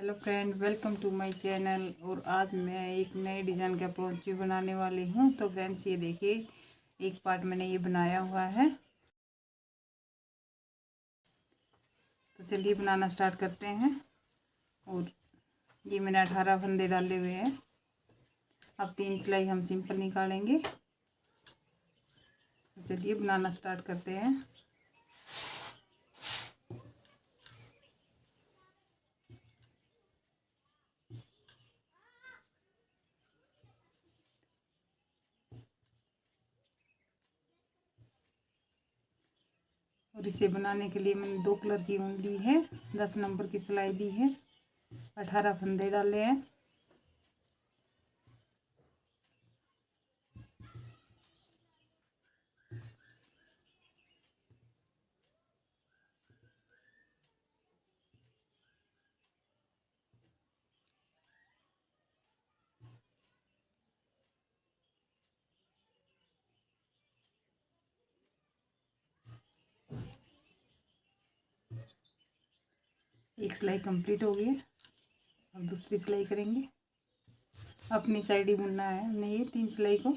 Hello friend, welcome to my channel. और आज मैं एक नए डिज़ाइन का पोंची बनाने वाली हूँ। तो फ्रेंड्स, ये देखिए, एक पार्ट मैंने ये बनाया हुआ है। तो चलिए बनाना स्टार्ट करते हैं। और ये मैंने 18 फंदे डाले हुए हैं। अब 3 सिलाई हम सिंपल निकालेंगे। तो चलिए बनाना स्टार्ट करते हैं। और इसे बनाने के लिए मैंने 2 कलर की ऊन ली है, 10 नंबर की सिलाई ली है, 18 फंदे डाले हैं। एक सिलाई कंप्लीट हो गई है। अब दूसरी सिलाई करेंगे। अपनी साइड ही बुनना है हमने ये 3 सिलाई को।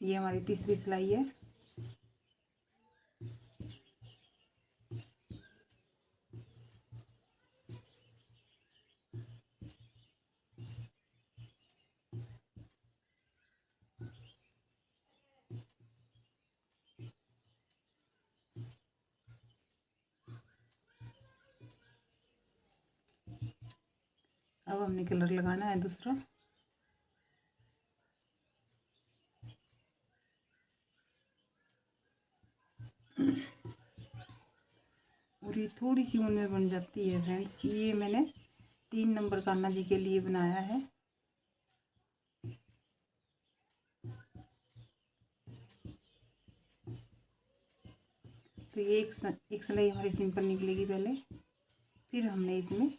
ये हमारी तीसरी सिलाई है। अब हमने कलर लगाना है दूसरा। और ये थोड़ी सी ऊन में बन जाती है फ्रेंड्स। ये मैंने 3 नंबर कान्हा जी के लिए बनाया है। तो ये एक सिलाई हमारी सिंपल निकलेगी पहले, फिर हमने इसमें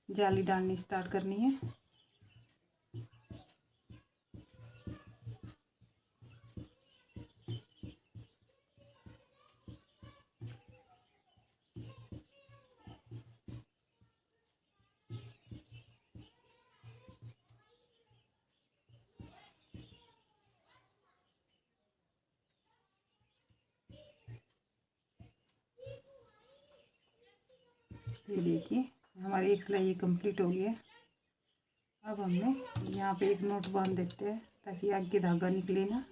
जाली डालनी स्टार्ट करनी है। ये देखिए, हमारी एक सिलाई ये कंप्लीट हो गई है। अब हमने यहाँ पे एक नोट बांध देते हैं ताकि आगे धागा निकले ना।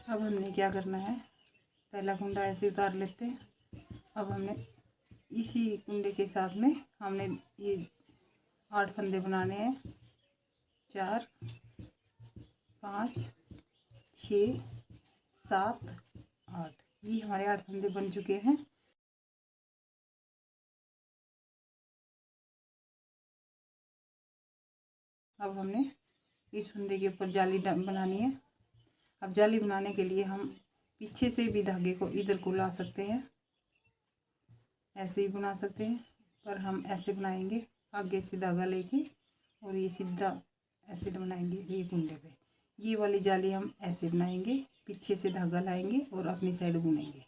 अब हमने क्या करना है, पहला कुंडा ऐसे उतार लेते हैं। अब हमने इसी कुंडे के साथ में हमने ये 8 फंदे बनाने हैं। 4 5 6 7 8, ये हमारे 8 फंदे बन चुके हैं। अब हमने इस फंदे के ऊपर जाली बनानी है। अब जाली बनाने के लिए हम पीछे से भी धागे को इधर को ला सकते हैं, ऐसे ही बना सकते हैं, पर हम ऐसे बनाएंगे, आगे से धागा लेके और ये सीधा ऐसे बनाएंगे ये कुंडे पे। ये वाली जाली हम ऐसे बनाएंगे, पीछे से धागा लाएंगे और अपनी साइड बुनेंगे।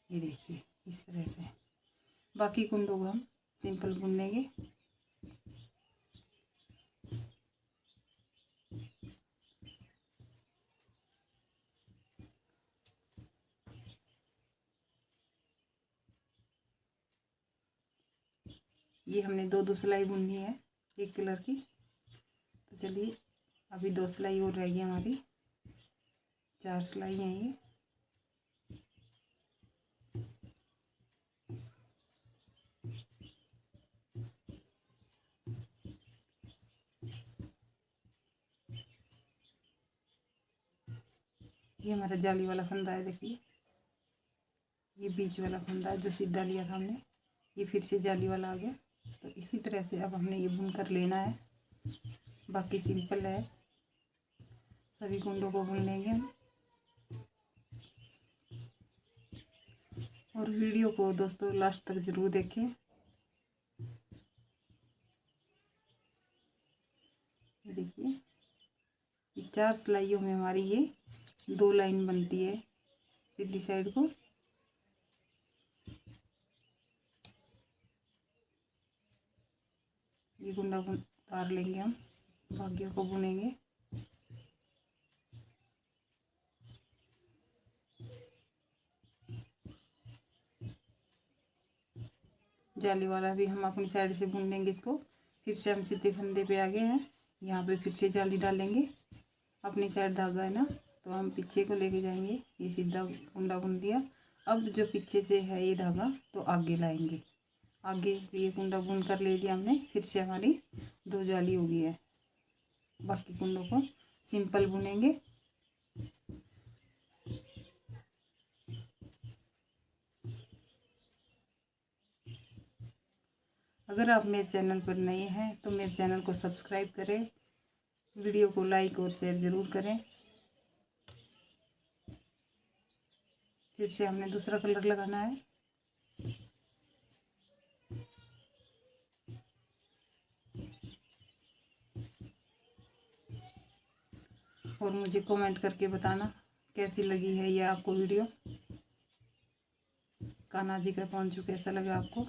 ये देखिए इस तरह से। बाकी कुंडों को हम सिंपल बुनेंगे। ये हमने 2 सिलाई बुननी है एक कलर की। तो चलिए, अभी 2 सिलाई और रहेगी हमारी। 4 सिलाई हैं ये। ये हमारा जाली वाला फंदा है, देखिए ये बीच वाला फंदा है जो सीधा लिया था हमने, ये फिर से जाली वाला आ गया। तो इसी तरह से अब हमने ये बुन कर लेना है। बाकी सिंपल है, सभी कुंडों को बुन लेंगे हम। और वीडियो को दोस्तों लास्ट तक ज़रूर देखें। ये देखिए, ये 4 सिलाइयों में हमारी ये 2 लाइन बनती है सीधी साइड को। ये कुंडा उतार लेंगे हम, भाग्यों को बुनेंगे। जाली वाला भी हम अपनी साइड से बुन लेंगे इसको। फिर से हम सीधे फंदे पे आ गए हैं, यहाँ पे फिर से जाली डालेंगे। अपनी साइड धागा है ना, तो हम पीछे को लेके जाएंगे। ये सीधा कुंडा बुन दिया। अब जो पीछे से है ये धागा तो आगे लाएंगे। आगे ये कुंडा बुन कर ले लिया हमने। फिर से हमारी 2 जाली हो गई है। बाकी कुंडों को सिंपल बुनेंगे। अगर आप मेरे चैनल पर नए हैं तो मेरे चैनल को सब्सक्राइब करें, वीडियो को लाइक और शेयर ज़रूर करें। फिर से हमने दूसरा कलर लगाना है। और मुझे कमेंट करके बताना कैसी लगी है ये आपको वीडियो। कान्हा जी का पोंचू कैसा लगा आपको।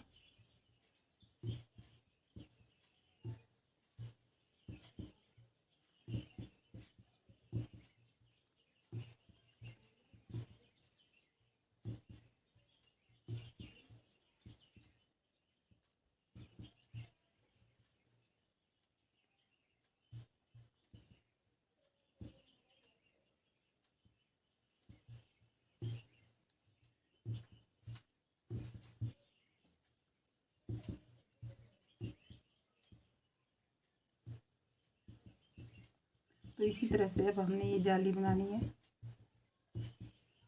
तो इसी तरह से अब हमने ये जाली बनानी है।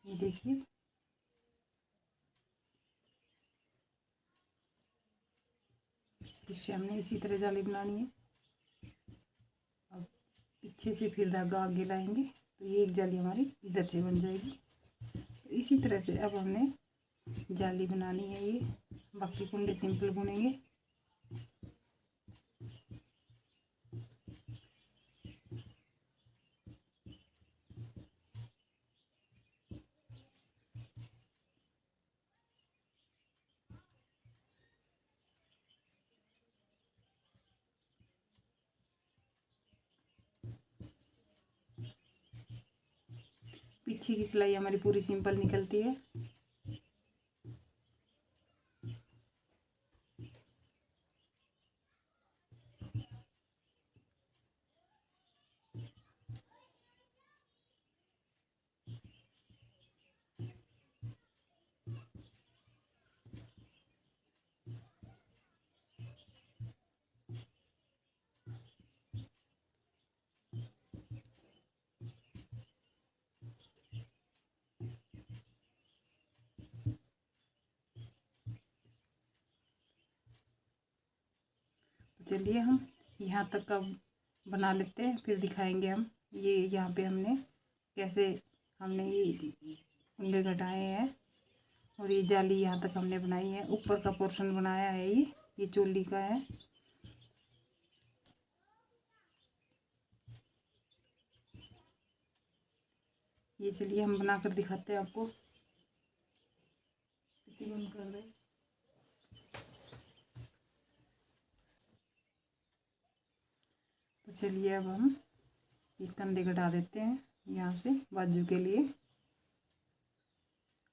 ये देखिए, फिर हमने इसी तरह जाली बनानी है। अब पीछे से फिर धागा आगे लाएंगे तो ये एक जाली हमारी इधर से बन जाएगी। तो इसी तरह से अब हमने जाली बनानी है ये। बाकी कुंडे सिंपल बुनेंगे। पीछे की सिलाई हमारी पूरी सिंपल निकलती है। चलिए हम यहाँ तक का बना लेते हैं, फिर दिखाएंगे हम ये यहाँ पे हमने कैसे हमने ये कुंडे घटाए हैं। और ये जाली यहाँ तक हमने बनाई है। ऊपर का पोर्शन बनाया है, ये चोली का है। ये चलिए हम बनाकर दिखाते हैं आपको। कितनी बंद कर रहे। तो चलिए अब हम ये कंधे घटा देते हैं यहाँ से बाजू के लिए।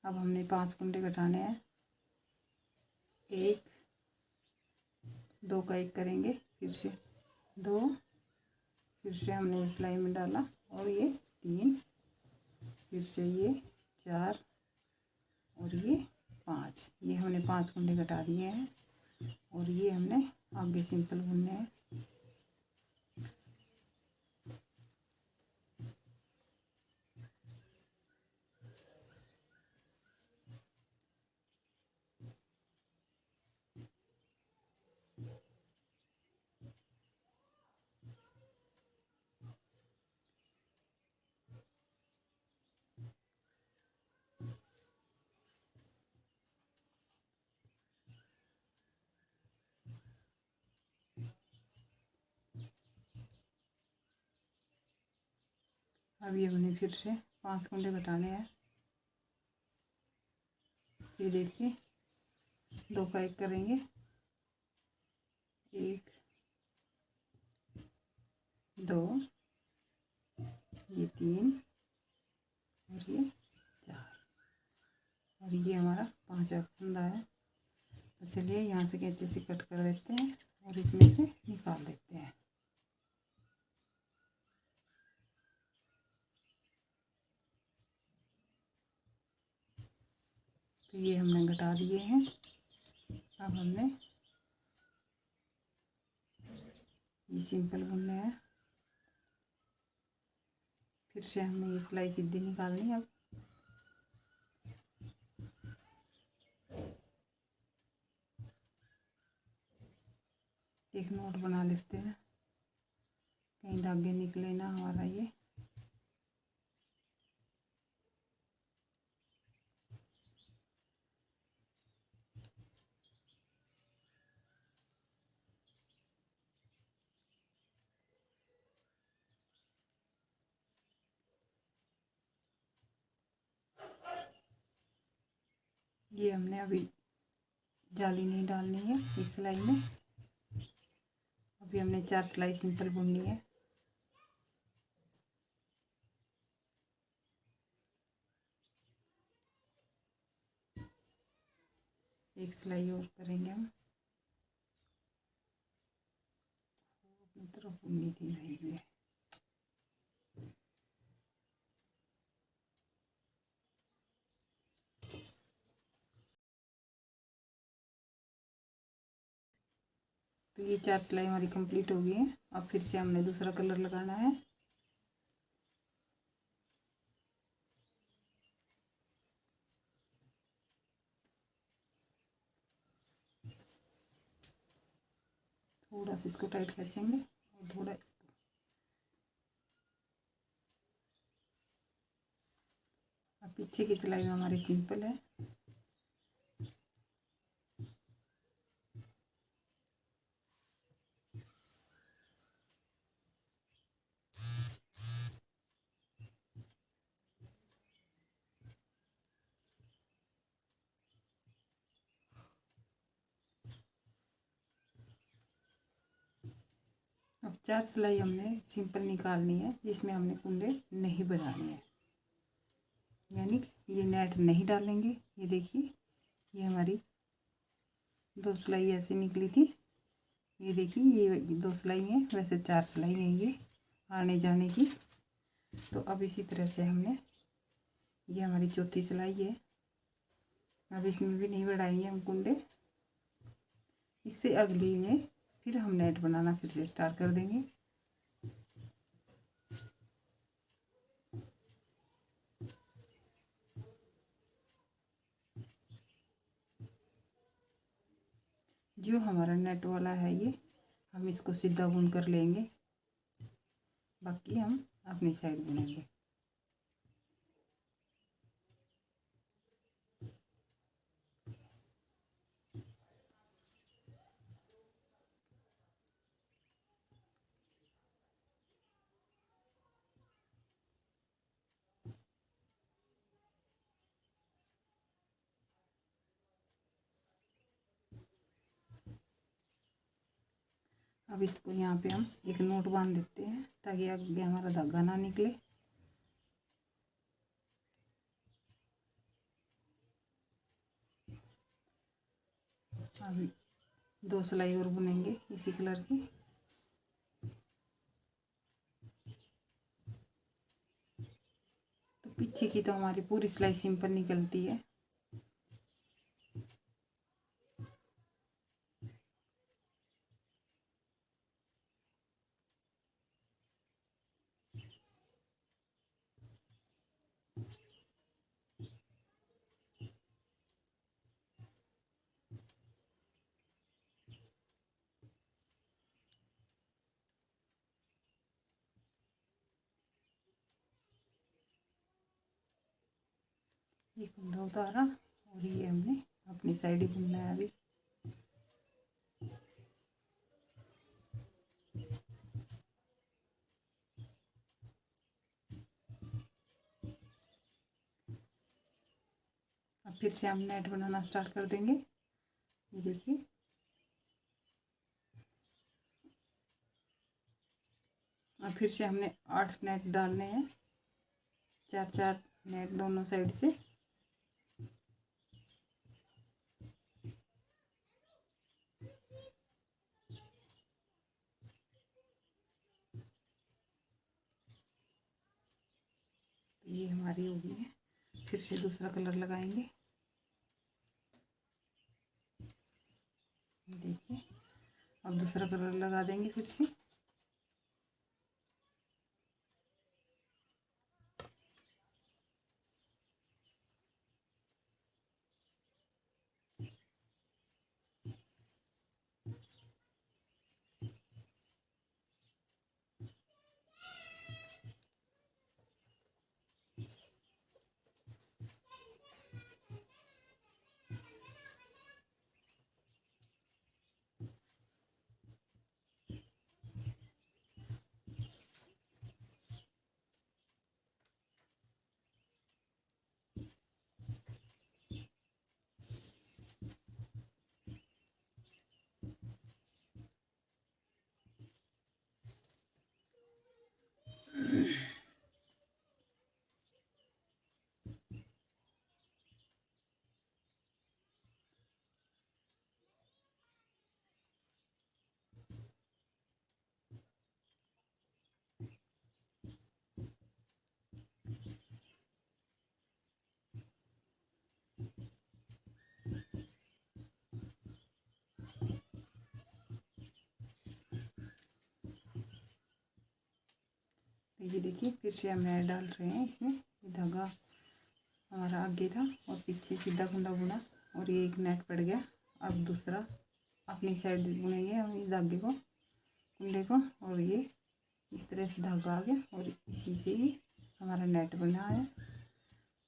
अब हमने 5 कुंडे घटाने हैं। 1 2 का 1 करेंगे, फिर से 2, फिर से हमने सिलाई में डाला और ये 3, फिर से ये 4 और ये 5। ये हमने 5 कुंडे घटा दिए हैं। और ये हमने आगे सिंपल बुनने हैं। अभी हमने फिर से 5 कुंडे घटाने हैं। ये देखिए 2 का 1 करेंगे, 1 2, ये 3 और ये 4 और ये हमारा 5वां फंदा है। तो चलिए यहाँ से कैंची से कट कर देते हैं और इसमें से निकाल देते हैं। तो ये हमने घटा दिए हैं। अब हमने ये सिंपल बुनने हैं। फिर से हमने ये सिलाई सीधी निकालनी है। अब एक नोट बना लेते हैं, कहीं धागे निकले ना हमारा। ये हमने अभी जाली नहीं डालनी है इस सिलाई में। अभी हमने 4 सिलाई सिंपल बुननी है। एक सिलाई और करेंगे हम। अपनी तरफ बुननी थी भाई ये। तो ये 4 सिलाई हमारी कंप्लीट हो गई है। अब फिर से हमने दूसरा कलर लगाना है। थोड़ा सा इसको टाइट खींचेंगे और थोड़ा इसको। अब पीछे की सिलाई में हमारी सिंपल है। अब 4 सिलाई हमने सिंपल निकालनी है जिसमें हमने कुंडे नहीं बनाने हैं, यानी ये नेट नहीं डालेंगे। ये देखिए ये हमारी 2 सिलाई ऐसे निकली थी। ये देखिए ये 2 सिलाई है, वैसे 4 सिलाई है ये आने जाने की। तो अब इसी तरह से हमने, ये हमारी चौथी सिलाई है। अब इसमें भी नहीं बढ़ाएंगे हम कुंडे। इससे अगली में फिर हम नेट बनाना फिर से स्टार्ट कर देंगे। जो हमारा नेट वाला है ये हम इसको सीधा बुन कर लेंगे, बाकी हम अपनी साइड बुनेंगे। अब इसको यहाँ पे हम एक नोट बांध देते हैं ताकि आगे हमारा धागा ना निकले। अभी 2 सिलाई और बुनेंगे इसी कलर की। तो पीछे की तो हमारी पूरी सिलाई सिंपल निकलती है। ये कुंडा उतारा और ये हमने अपनी साइड ही बुनना है अभी। फिर से हम नेट बनाना स्टार्ट कर देंगे। ये देखिए, अब फिर से हमने 8 नेट डालने हैं, 4 नेट दोनों साइड से। तो ये हमारी हो गई है। फिर से दूसरा कलर लगाएंगे। देखिए, अब दूसरा कलर लगा देंगे फिर से। ये देखिए, फिर से हम नेट डाल रहे हैं इसमें। ये धागा हमारा आगे था और पीछे सीधा कुंडा बुना और ये एक नेट पड़ गया। अब दूसरा अपनी साइड बुनेंगे हम इस धागे को, कुंडे को, और ये इस तरह से धागा आ गया और इसी से ही हमारा नेट बना है।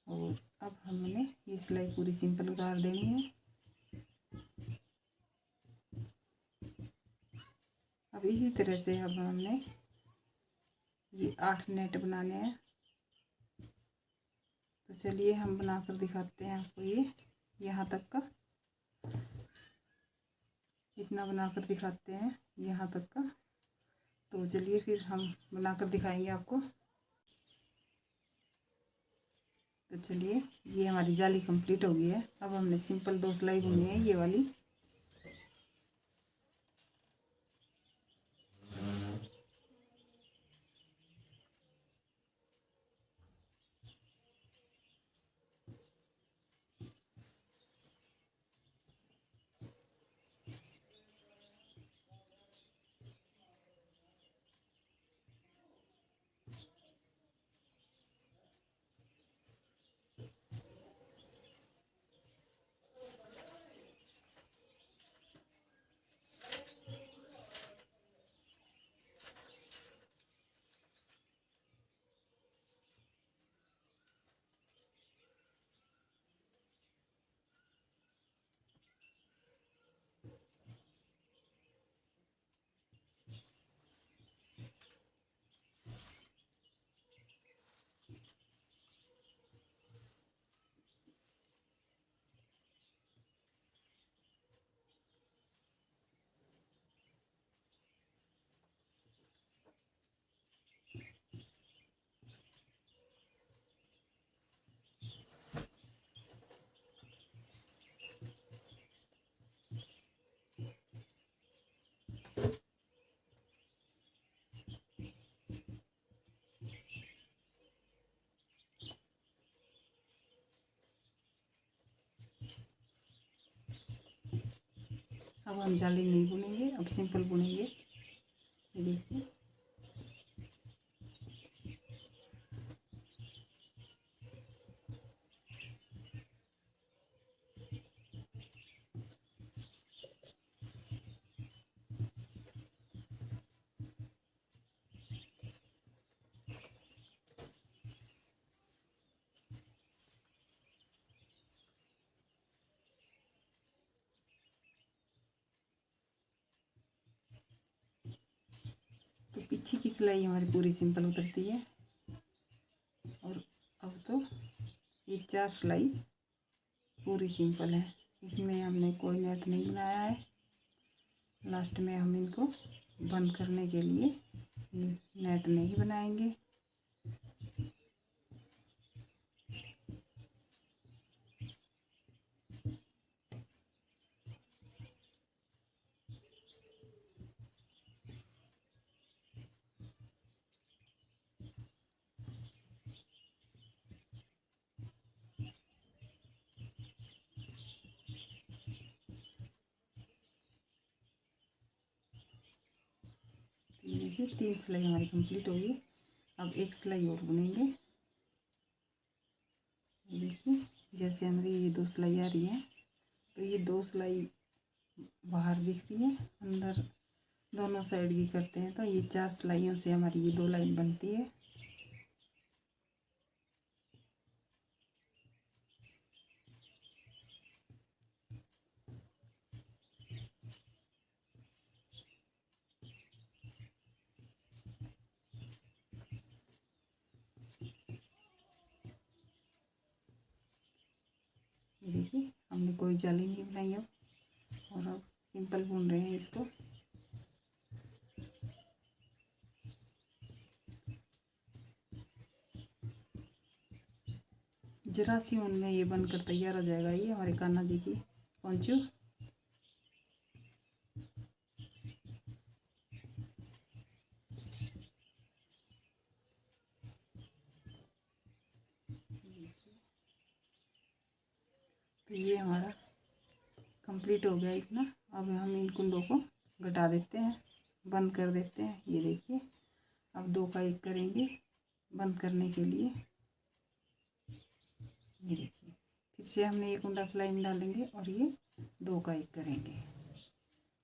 और अब हमने ये सिलाई पूरी सिंपल उतार देनी है। अब इसी तरह से अब हमने ये 8 नेट बनाने हैं। तो चलिए हम बनाकर दिखाते हैं आपको। ये यहाँ तक का, इतना बनाकर दिखाते हैं यहाँ तक का। तो चलिए फिर हम बनाकर दिखाएंगे आपको। तो चलिए, ये हमारी जाली कंप्लीट हो गई है। अब हमने सिंपल 2 सिलाई बुनी है, ये वाली। अब हम जाली नहीं बुनेंगे, अब सिंपल बुनेंगे। ये देखिए, तो पीछे की सिलाई हमारी पूरी सिंपल उतरती है। और अब तो ये 4 सिलाई पूरी सिंपल है, इसमें हमने कोई नेट नहीं बनाया है। लास्ट में हम इनको बंद करने के लिए नेट नहीं बनाएंगे। ये देखिए 3 सिलाई हमारी कंप्लीट होगी। अब एक सिलाई और बुनेंगे। ये देखिए जैसे हमारी ये 2 सिलाई आ रही है, तो ये 2 सिलाई बाहर दिख रही है, अंदर दोनों साइड की करते हैं तो ये 4 सिलाइयों से हमारी ये 2 लाइन बनती है। ये देखिए हमने कोई जाली नहीं बनाई अब, और अब सिंपल बुन रहे हैं इसको। जरा सी ऊन में ये बनकर तैयार हो जाएगा। ये हमारे कान्हा जी की पोंचू। तो ये हमारा कंप्लीट हो गया इतना। अब हम इन कुंडों को घटा देते हैं, बंद कर देते हैं। ये देखिए अब 2 का 1 करेंगे बंद करने के लिए। ये देखिए फिर से हमने ये कुंडा सिलाई में डालेंगे और ये 2 का 1 करेंगे।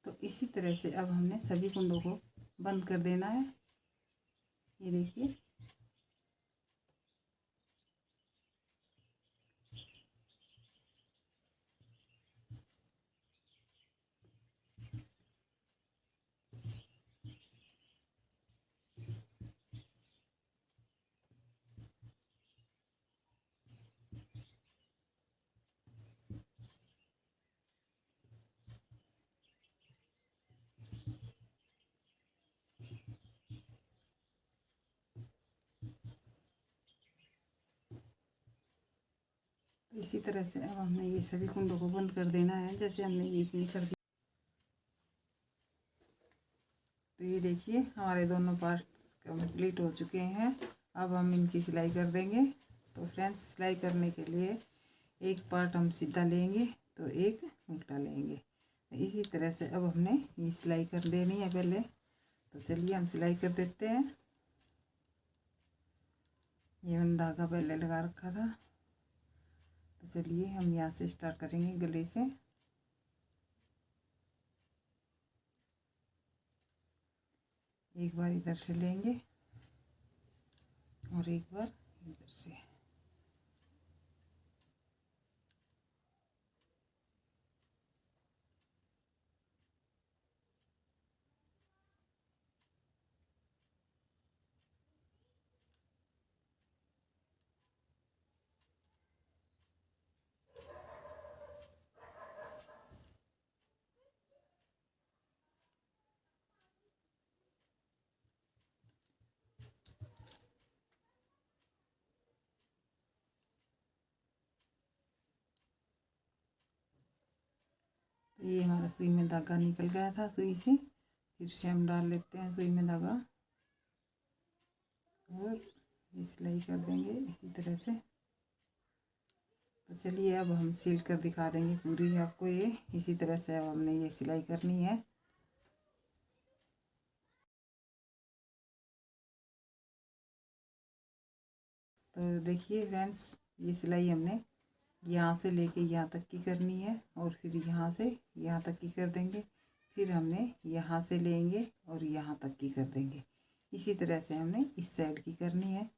तो इसी तरह से अब हमने सभी कुंडों को बंद कर देना है। ये देखिए तो इसी तरह से अब हमने ये सभी कुंडों को बंद कर देना है, जैसे हमने ये इतनी कर दी। तो ये देखिए हमारे दोनों पार्ट्स कंप्लीट हो चुके हैं। अब हम इनकी सिलाई कर देंगे। तो फ्रेंड्स सिलाई करने के लिए एक पार्ट हम सीधा लेंगे तो एक उल्टा लेंगे। तो इसी तरह से अब हमने ये सिलाई कर देनी है पहले। तो चलिए हम सिलाई कर देते हैं। ये मैंने धागा पहले लगा रखा था, तो चलिए हम यहाँ से स्टार्ट करेंगे गले से। एक बार इधर से लेंगे और एक बार इधर से। तो ये हमारा सुई में धागा निकल गया था सुई से, फिर से हम डाल लेते हैं सुई में धागा और ये सिलाई कर देंगे इसी तरह से। तो चलिए अब हम सिल कर दिखा देंगे पूरी आपको। ये इसी तरह से अब हमने ये सिलाई करनी है। तो देखिए फ्रेंड्स ये सिलाई हमने यहाँ से लेके यहाँ तक की करनी है और फिर यहाँ से यहाँ तक की कर देंगे। फिर हमने यहाँ से लेंगे और यहाँ तक की कर देंगे। इसी तरह से हमने इस साइड की करनी है।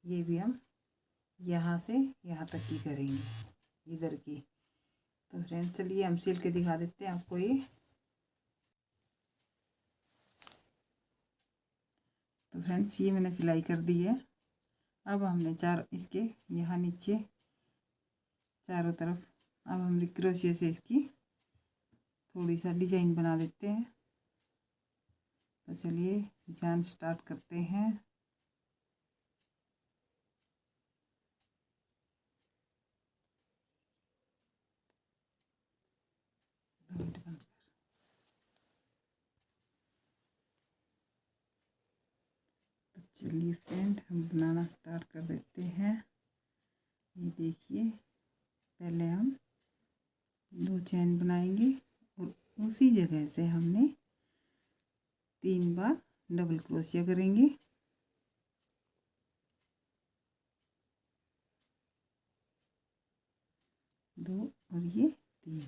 ये भी हम यहाँ से यहाँ तक की करेंगे इधर की। तो फ्रेंड्स चलिए हम सिल के दिखा देते हैं आपको ये। तो फ्रेंड्स ये मैंने सिलाई कर दी है। अब हमने 4 इसके यहाँ नीचे चारों तरफ। अब हम क्रोशिया से इसकी थोड़ी सा डिजाइन बना देते हैं। तो चलिए डिजाइन स्टार्ट करते हैं। तो चलिए फ्रेंड हम बनाना स्टार्ट कर देते हैं। ये देखिए, पहले हम 2 चैन बनाएंगे और उसी जगह से हमने 3 बार डबल क्रोशिया करेंगे। दो और ये 3।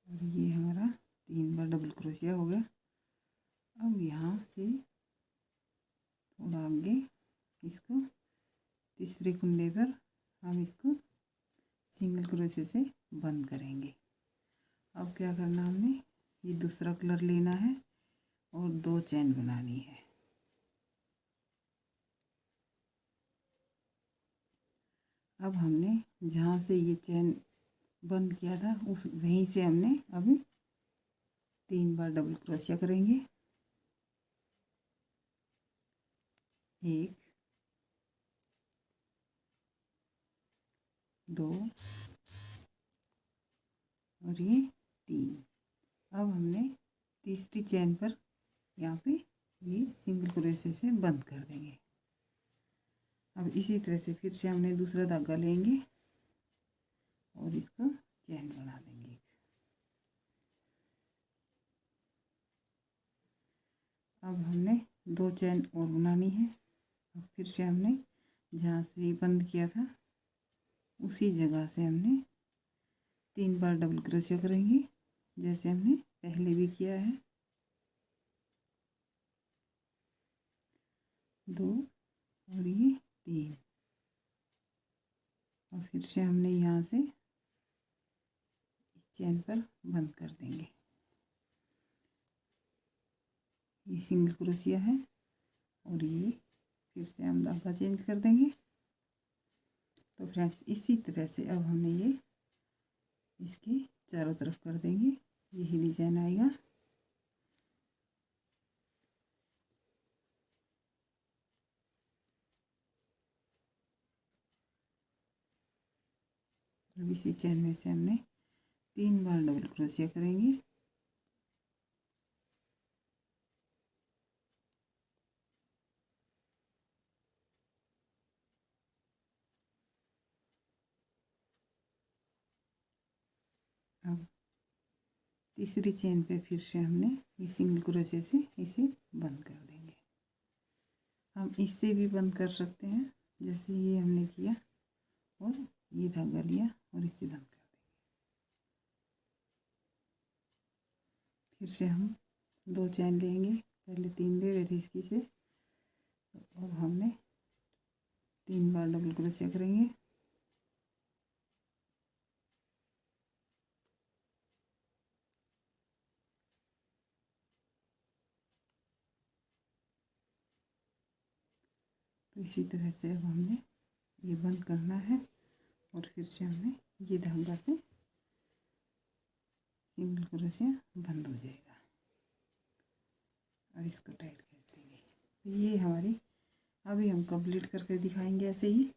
और ये हमारा 3 बार डबल क्रोशिया हो गया। अब यहाँ से थोड़ा आगे इसको तीसरे कुंडे पर हम इसको सिंगल क्रोशिया से बंद करेंगे। अब क्या करना, हमने ये दूसरा कलर लेना है और 2 चैन बनानी है। अब हमने जहाँ से ये चैन बंद किया था उस वहीं से हमने अभी 3 बार डबल क्रोशिया करेंगे। 1 2 और ये 3। अब हमने तीसरी चैन पर यहाँ पे ये सिंगल क्रोशिया से बंद कर देंगे। अब इसी तरह से फिर से हमने दूसरा धागा लेंगे और इसको चैन बना देंगे। अब हमने 2 चैन और बनानी है। अब फिर से हमने जहाँ से बंद किया था उसी जगह से हमने 3 बार डबल क्रोशिया करेंगे, जैसे हमने पहले भी किया है। 2 और ये 3। और फिर से हमने यहाँ से इस चैन पर बंद कर देंगे। ये सिंगल क्रोशिया है और ये फिर से हम धागा चेंज कर देंगे। तो फ्रेंड्स इसी तरह से अब हमने ये इसके चारों तरफ कर देंगे, यही डिजाइन आएगा। अब इसी चैन में से हमने 3 बार डबल क्रोशिया करेंगे। अब तीसरी चैन पे फिर से हमने ये सिंगल क्रोशिया से इसे बंद कर देंगे। हम इससे भी बंद कर सकते हैं, जैसे ये हमने किया और ये धागा लिया और इससे बंद कर देंगे। फिर से हम 2 चैन लेंगे, पहले 3 ले रहे थे इसकी से, तो अब हमने 3 बार डबल क्रोशिया करेंगे। तो इसी तरह से अब हमने ये बंद करना है और फिर से हमने ये धागा से सिंगल क्रोशिया बंद हो जाएगा और इसको टाइट खींच देंगे। तो ये हमारी अभी हम कंप्लीट करके दिखाएंगे ऐसे ही।